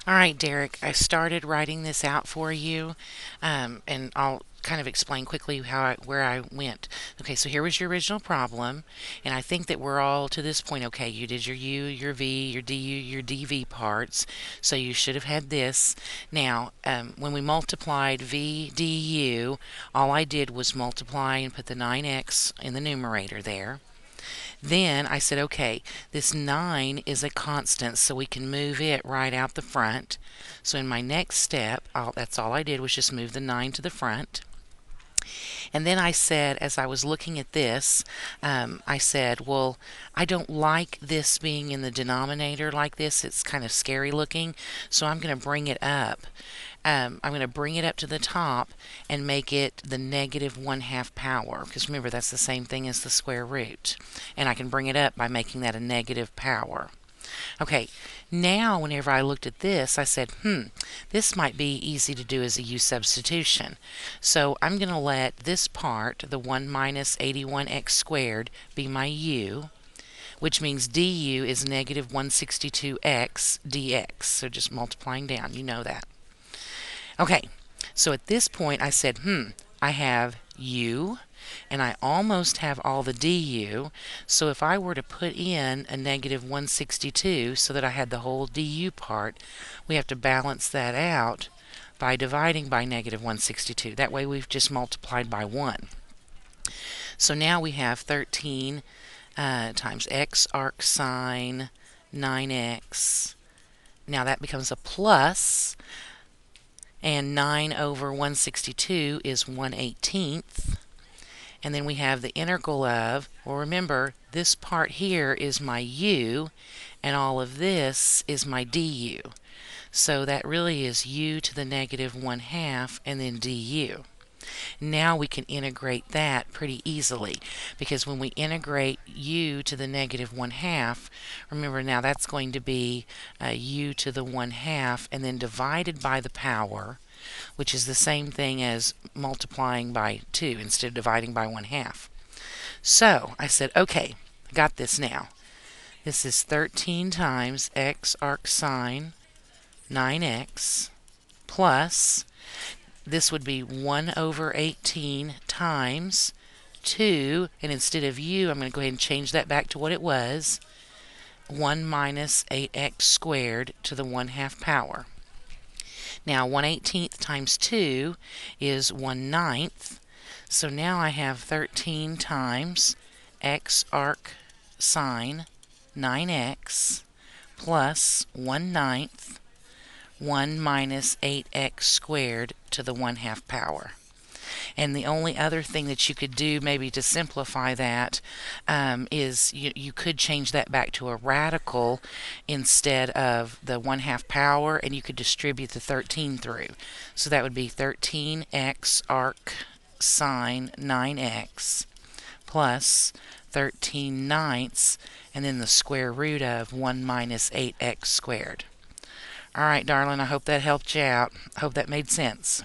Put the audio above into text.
All right, Derek, I started writing this out for you, and I'll kind of explain quickly where I went. Okay, so here was your original problem, and I think that we're all to this point okay. You did your U, your V, your DU, your DV parts, so you should have had this. Now, when we multiplied V DU, all I did was multiply and put the 9x in the numerator there. Then I said, okay, this 9 is a constant, so we can move it right out the front. So in my next step, that's all I did was just move the 9 to the front. And then I said, as I was looking at this, I said, well, I don't like this being in the denominator like this. It's kind of scary looking, so I'm going to bring it up. I'm going to bring it up to the top and make it the negative 1/2 power, because remember, that's the same thing as the square root. And I can bring it up by making that a negative power. Okay, now whenever I looked at this, I said, this might be easy to do as a u substitution. So I'm going to let this part, the 1 minus 81x squared, be my u, which means du is negative 162x dx. So just multiplying down, you know that. Okay, so at this point I said, I have u, and I almost have all the du, so if I were to put in a negative 162 so that I had the whole du part, we have to balance that out by dividing by negative 162. That way we've just multiplied by 1. So now we have 13 times x arc sine 9x. Now that becomes a plus, and 9 over 162 is 1/18th. And then we have the integral of, well, remember, this part here is my u, and all of this is my du. So that really is u to the negative 1/2 and then du. Now we can integrate that pretty easily, because when we integrate u to the negative 1/2, remember now that's going to be u to the 1/2 and then divided by the power, which is the same thing as multiplying by 2 instead of dividing by 1/2. So I said, okay, I got this now. This is 13 times x arc sine 9x plus, this would be 1 over 18 times 2, and instead of u, I'm going to go ahead and change that back to what it was, 1 minus 8x squared to the 1/2 power. Now 1/18th times 2 is 1/9th, so now I have 13 times x arc sine 9x plus 1/9th, 1 minus 8x squared to the 1/2 power. And the only other thing that you could do maybe to simplify that is you could change that back to a radical instead of the 1/2 power, and you could distribute the 13 through. So that would be 13x arc sine 9x plus 13/9, and then the square root of 1 minus 8x squared. All right, darling, I hope that helped you out. I hope that made sense.